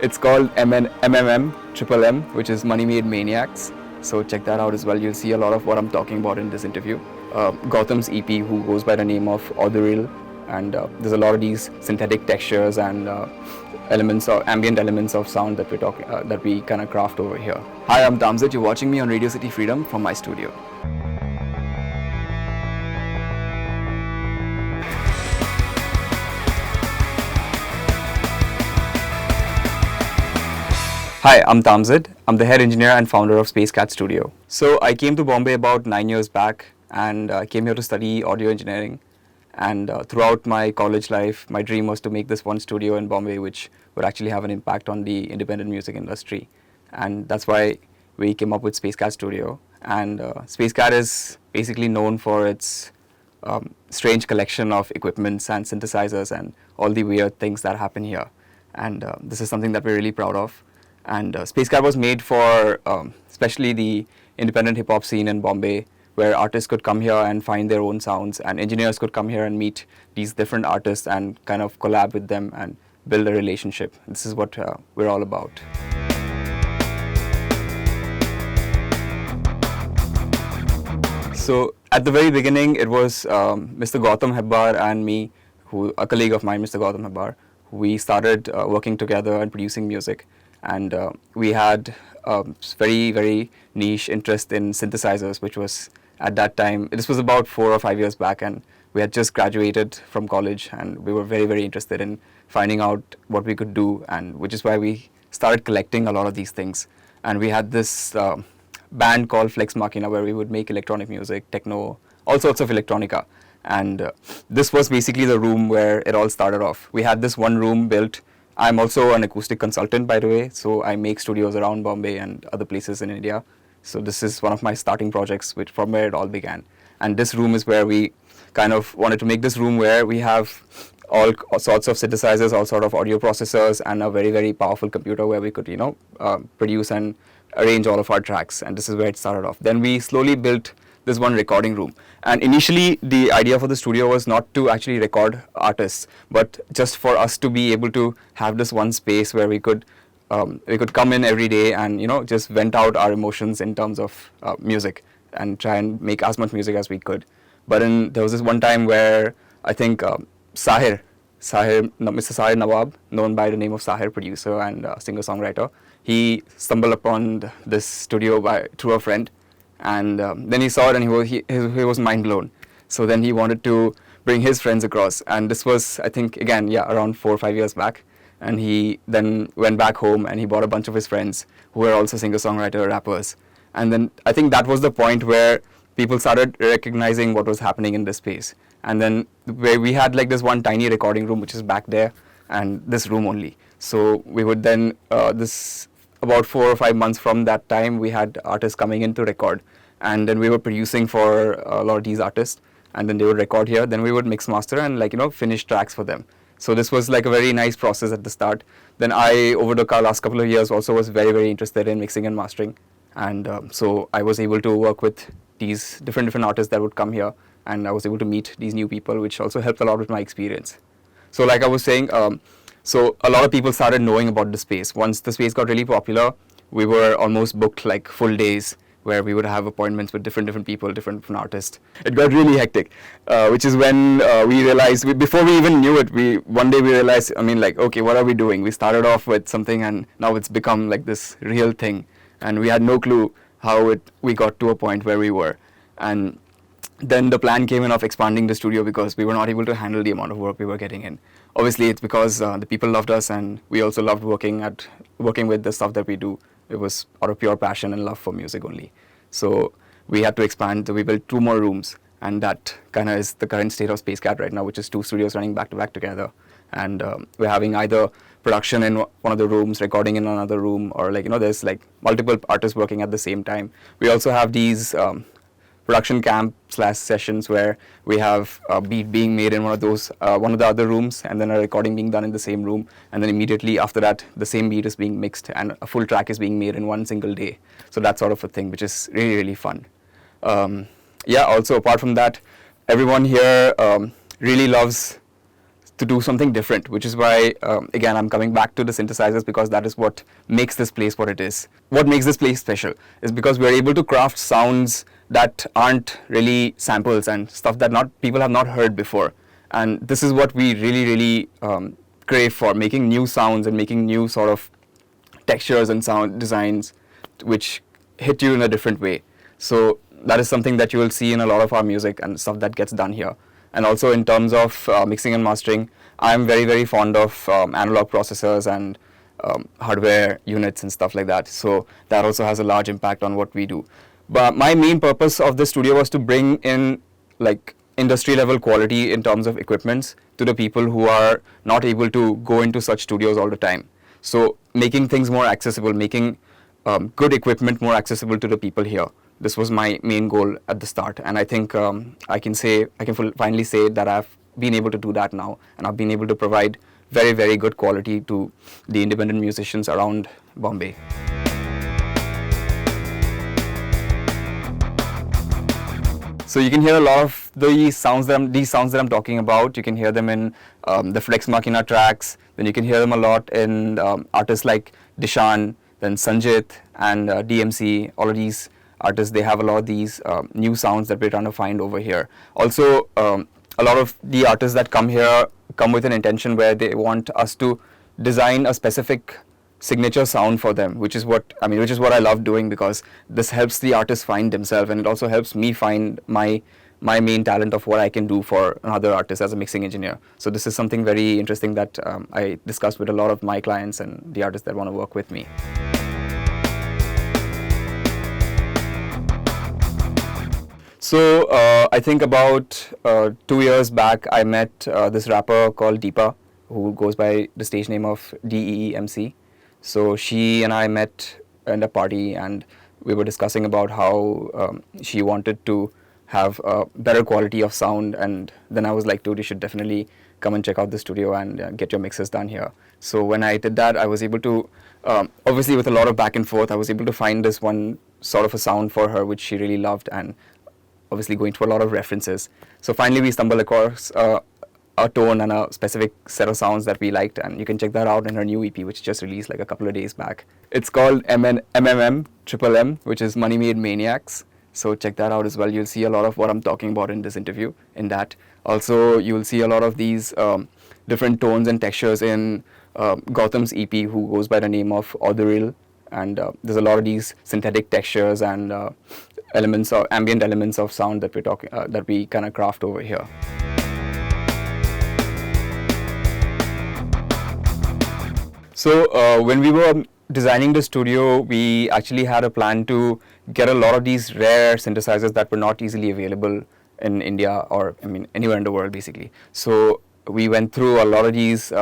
It's called Triple M, which is Money Made Maniacs. So check that out as well. You'll see a lot of what I'm talking about in this interview. Gautam's EP, who goes by the name of Authoril, and there's a lot of these synthetic textures and elements or ambient elements of sound that that we kind of craft over here. Hi, I'm Tamzid. You're watching me on Radio City Freedom from my studio. Hi, I'm Tamzid. I'm the head engineer and founder of Space Cat Studio. So I came to Bombay about 9 years back and came here to study audio engineering. And throughout my college life, my dream was to make this one studio in Bombay which would actually have an impact on the independent music industry. And that's why we came up with Space Cat Studio. And Space Cat is basically known for its strange collection of equipments and synthesizers and all the weird things that happen here. And this is something that we're really proud of. And Space Cat was made for especially the independent hip-hop scene in Bombay, where artists could come here and find their own sounds, and engineers could come here and meet these different artists and kind of collab with them and build a relationship. This is what we're all about. So at the very beginning, it was Mr. Gautam Hebbar and me, a colleague of mine, Mr. Gautam Hebbar. We started working together and producing music. And we had a very, very niche interest in synthesizers, which was at that time, this was about 4 or 5 years back, and we had just graduated from college, and we were very, very interested in finding out what we could do, and which is why we started collecting a lot of these things. And we had this band called Flex Machina, where we would make electronic music, techno, all sorts of electronica. And this was basically the room where it all started off. We had this one room built. I'm also an acoustic consultant, by the way, so I make studios around Bombay and other places in India. So this is one of my starting projects, which from where it all began. And this room is where we kind of wanted to make this room where we have all sorts of synthesizers, all sorts of audio processors, and a very, very powerful computer where we could, produce and arrange all of our tracks. And this is where it started off. Then we slowly built this one recording room. And initially, the idea for the studio was not to actually record artists, but just for us to be able to have this one space where we could come in every day and just vent out our emotions in terms of music and try and make as much music as we could. But there was this one time where I think Mr. Sahir Nawab, known by the name of Sahir, producer and singer-songwriter, he stumbled upon this studio through a friend. And then he saw it and he was mind blown. So then he wanted to bring his friends across. And this was, I think, again, around 4 or 5 years back. And he then went back home and he brought a bunch of his friends who were also singer-songwriter rappers. And then I think that was the point where people started recognizing what was happening in this space. And then where we had like this one tiny recording room, which is back there, and this room only. So we would then, about 4 or 5 months from that time, we had artists coming in to record. And then we were producing for a lot of these artists. And then they would record here. Then we would mix master and finish tracks for them. So this was like a very nice process at the start. Then I, over the last couple of years, also was very, very interested in mixing and mastering. And so I was able to work with these different artists that would come here. And I was able to meet these new people, which also helped a lot with my experience. So like I was saying, so a lot of people started knowing about the space. Once the space got really popular, we were almost booked like full days where we would have appointments with different people, different artists. It got really hectic, which is when we realized, before we even knew it, one day we realized, okay, what are we doing? We started off with something and now it's become like this real thing. And we had no clue how we got to a point where we were. And then the plan came in of expanding the studio because we were not able to handle the amount of work we were getting in. Obviously, it's because the people loved us and we also loved working with the stuff that we do. It was out of pure passion and love for music only. So we had to expand. So we built 2 more rooms, and that kind of is the current state of Space Cat right now, which is 2 studios running back to back together. And we're having either production in one of the rooms, recording in another room, or there's like multiple artists working at the same time. We also have these production camp / sessions where we have a beat being made in one of the other rooms, and then a recording being done in the same room, and then immediately after that the same beat is being mixed and a full track is being made in one single day. So that sort of a thing, which is really, really fun. Also apart from that, everyone here really loves to do something different, which is why, again, I'm coming back to the synthesizers, because that is what makes this place what it is. What makes this place special is because we're able to craft sounds that aren't really samples and stuff that not people have not heard before. And this is what we really, really crave for, making new sounds and making new sort of textures and sound designs which hit you in a different way. So that is something that you will see in a lot of our music and stuff that gets done here. And also in terms of mixing and mastering, I'm very, very fond of analog processors and hardware units and stuff like that. So that also has a large impact on what we do. But my main purpose of the studio was to bring in like industry level quality in terms of equipments to the people who are not able to go into such studios all the time. So making things more accessible, making good equipment more accessible to the people here. This was my main goal at the start, and I think I can finally say that I've been able to do that now, and I've been able to provide very, very good quality to the independent musicians around Bombay. So you can hear a lot of these sounds that I'm talking about. You can hear them in the Flex Machina tracks. Then you can hear them a lot in artists like Dishan, then Sanjit and DMC. All of these artists, they have a lot of these new sounds that we're trying to find over here. Also, a lot of the artists that come here come with an intention where they want us to design a specific signature sound for them, which is what I love doing, because this helps the artist find themselves, and it also helps me find my main talent of what I can do for another artist as a mixing engineer. So this is something very interesting that I discussed with a lot of my clients and the artists that want to work with me. So I think about 2 years back, I met this rapper called Deepa, who goes by the stage name of DEEMC. So she and I met at a party, and we were discussing about how she wanted to have a better quality of sound, and then I was like, dude, you should definitely come and check out the studio and get your mixes done here. So when I did that, I was able to, obviously with a lot of back and forth, I was able to find this one sort of a sound for her which she really loved, and obviously going to a lot of references. So finally we stumbled across a tone and a specific set of sounds that we liked, and you can check that out in her new EP, which just released like a couple of days back. It's called MMM, which is Money Made Maniacs. So check that out as well. You'll see a lot of what I'm talking about in this interview in that. Also, you'll see a lot of these different tones and textures in Gautam's EP, who goes by the name of Audiril. And there's a lot of these synthetic textures and elements of ambient elements of sound that that we kind of craft over here. So when we were designing the studio, we actually had a plan to get a lot of these rare synthesizers that were not easily available in India, or anywhere in the world basically. So we went through a lot of these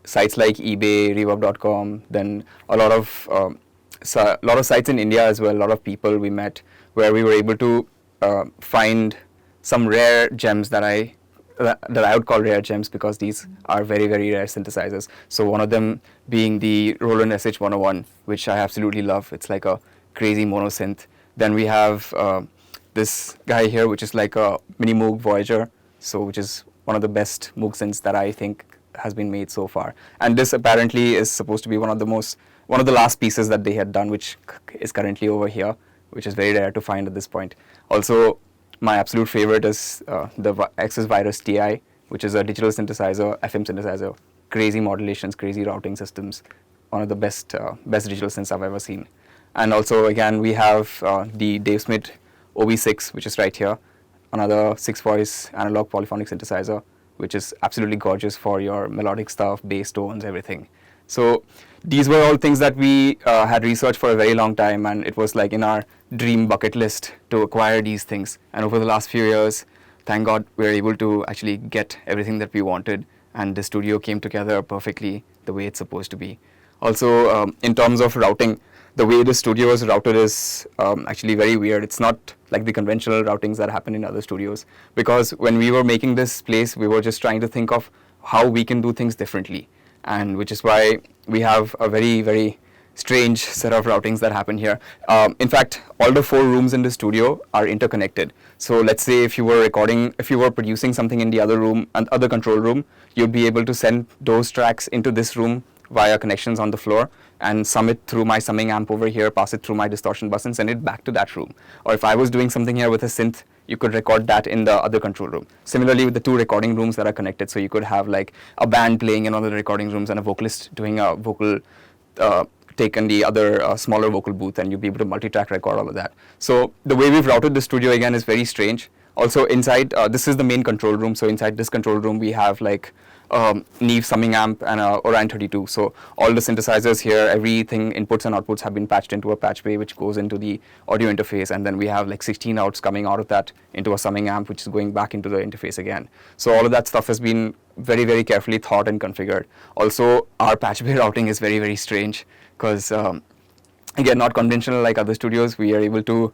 sites like eBay, Reverb.com, then a lot of sites in India as well, a lot of people we met, where we were able to find some rare gems that I would call rare gems, because these are very, very rare synthesizers. So one of them being the Roland SH101, which I absolutely love. It's like a crazy mono synth. Then we have this guy here, which is like a mini Moog Voyager, so which is one of the best Moog synths that I think has been made so far. And this apparently is supposed to be one of the last pieces that they had done, which is currently over here, which is very rare to find at this point. Also, my absolute favorite is the Access Virus TI, which is a digital synthesizer, FM synthesizer, crazy modulations, crazy routing systems, one of the best digital synths I've ever seen. And also, again, we have the Dave Smith OB6, which is right here, another 6-voice analog polyphonic synthesizer, which is absolutely gorgeous for your melodic stuff, bass tones, everything. So these were all things that we had researched for a very long time, and it was like in our dream bucket list to acquire these things. And over the last few years, thank God, we were able to actually get everything that we wanted, and the studio came together perfectly the way it's supposed to be. Also, in terms of routing, the way the studio is routed is actually very weird. It's not like the conventional routings that happen in other studios, because when we were making this place, we were just trying to think of how we can do things differently, and which is why we have a very, very strange set of routings that happen here. In fact, all the 4 rooms in the studio are interconnected. So let's say if you were producing something in the other room and other control room, you'd be able to send those tracks into this room via connections on the floor and sum it through my summing amp over here, pass it through my distortion bus and send it back to that room. Or if I was doing something here with a synth, you could record that in the other control room. Similarly with the 2 recording rooms that are connected, so you could have like a band playing in one of the recording rooms and a vocalist doing a vocal take in the other smaller vocal booth, and you'll be able to multi-track record all of that. So the way we've routed the studio again is very strange. Also inside, this is the main control room, so inside this control room we have like Neve summing amp and Orion 32. So all the synthesizers here, everything, inputs and outputs have been patched into a patch bay which goes into the audio interface, and then we have like 16 outs coming out of that into a summing amp which is going back into the interface again. So all of that stuff has been very, very carefully thought and configured. Also our patch bay routing is very, very strange because again, not conventional like other studios. We are able to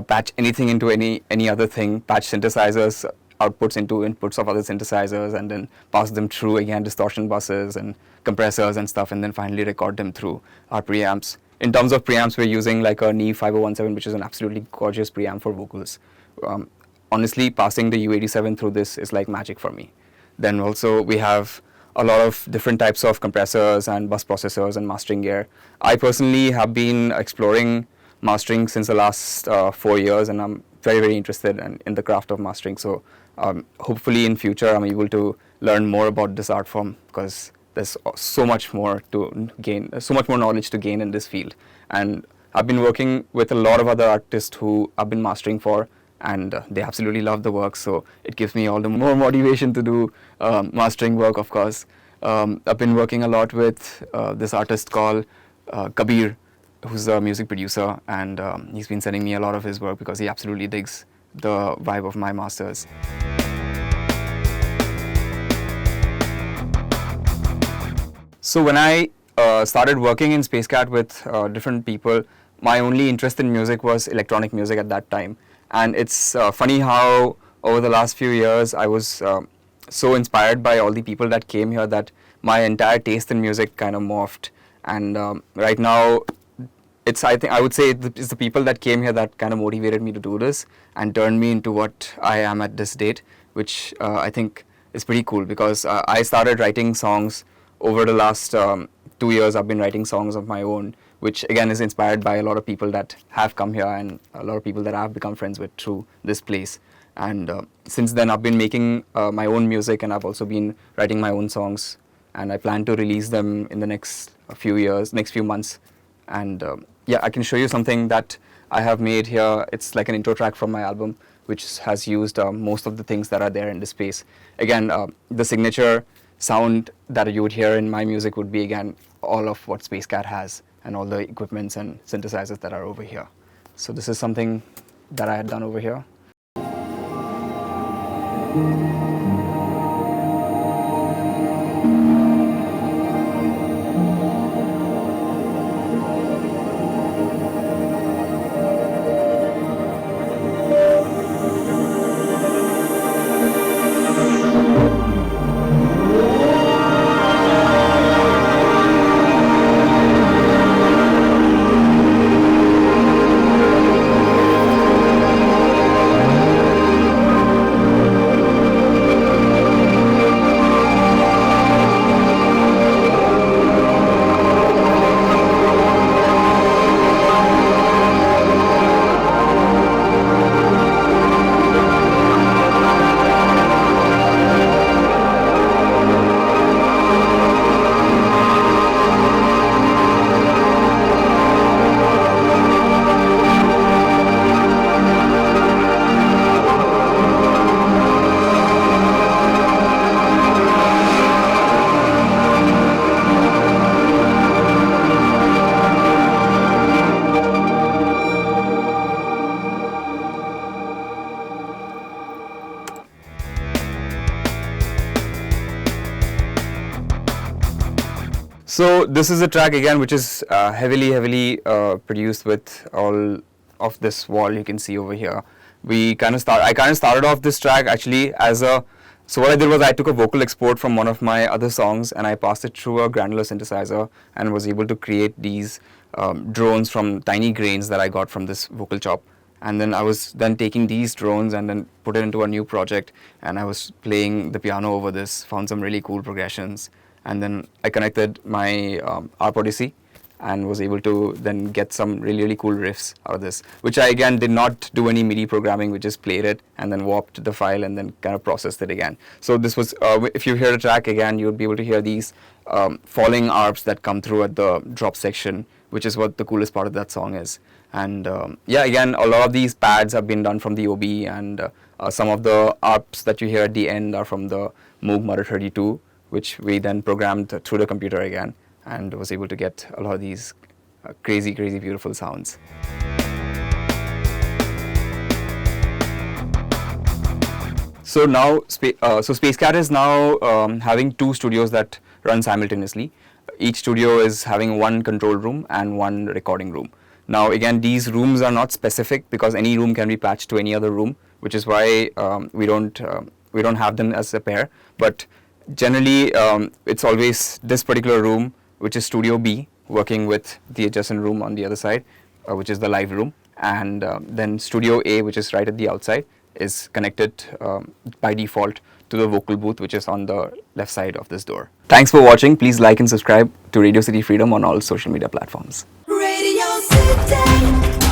patch anything into any other thing, patch synthesizers outputs into inputs of other synthesizers, and then pass them through again distortion buses and compressors and stuff, and then finally record them through our preamps. In terms of preamps, we're using like a Neve 5017, which is an absolutely gorgeous preamp for vocals. Honestly, passing the U87 through this is like magic for me. Then also we have a lot of different types of compressors and bus processors and mastering gear. I personally have been exploring mastering since the last 4 years, and I'm very, very interested in the craft of mastering. So hopefully in future I'm able to learn more about this art form, because there's so much more to gain, so much more knowledge to gain in this field. And I've been working with a lot of other artists who I've been mastering for, and they absolutely love the work, so it gives me all the more motivation to do mastering work, of course. I've been working a lot with this artist called Kabir, who's a music producer, and he's been sending me a lot of his work because he absolutely digs the vibe of my masters. So when I started working in Spacecat with different people, my only interest in music was electronic music at that time. And it's funny how over the last few years I was so inspired by all the people that came here that my entire taste in music kind of morphed. And right now, I would say it's the people that came here that kind of motivated me to do this and turned me into what I am at this date, which I think is pretty cool, because I started writing songs over the last 2 years. I've been writing songs of my own, which again is inspired by a lot of people that have come here and a lot of people that I've become friends with through this place. And since then I've been making my own music, and I've also been writing my own songs, and I plan to release them in the next few months. And yeah, I can show you something that I have made here. It's like an intro track from my album, which has used most of the things that are there in this space. Again, the signature sound that you would hear in my music would be again all of what Spacecat has, and all the equipments and synthesizers that are over here. So this is something that I had done over here. So this is a track again which is heavily produced with all of this wall you can see over here. I kind of started off this track actually as a, so what I did was I took a vocal export from one of my other songs and I passed it through a granular synthesizer and was able to create these drones from tiny grains that I got from this vocal chop. And then I was then taking these drones and then put it into a new project, and I was playing the piano over this, found some really cool progressions, and then I connected my ARP Odyssey and was able to then get some really cool riffs out of this, which I again did not do any MIDI programming. We just played it and then warped the file and then kind of processed it again. So this was, if you hear the track again, you would be able to hear these falling arps that come through at the drop section, which is what the coolest part of that song is. And yeah, again, a lot of these pads have been done from the OB, and some of the arps that you hear at the end are from the Moog Mother 32, which we then programmed through the computer again, and was able to get a lot of these crazy beautiful sounds. So now, Spacecat is now having 2 studios that run simultaneously. Each studio is having one control room and one recording room. Now again, these rooms are not specific because any room can be patched to any other room, which is why we don't have them as a pair. But generally, it's always this particular room, which is Studio B, working with the adjacent room on the other side, which is the live room, and then Studio A, which is right at the outside, is connected by default to the vocal booth, which is on the left side of this door. Thanks for watching. Please like and subscribe to Radio City Freedom on all social media platforms. Radio City.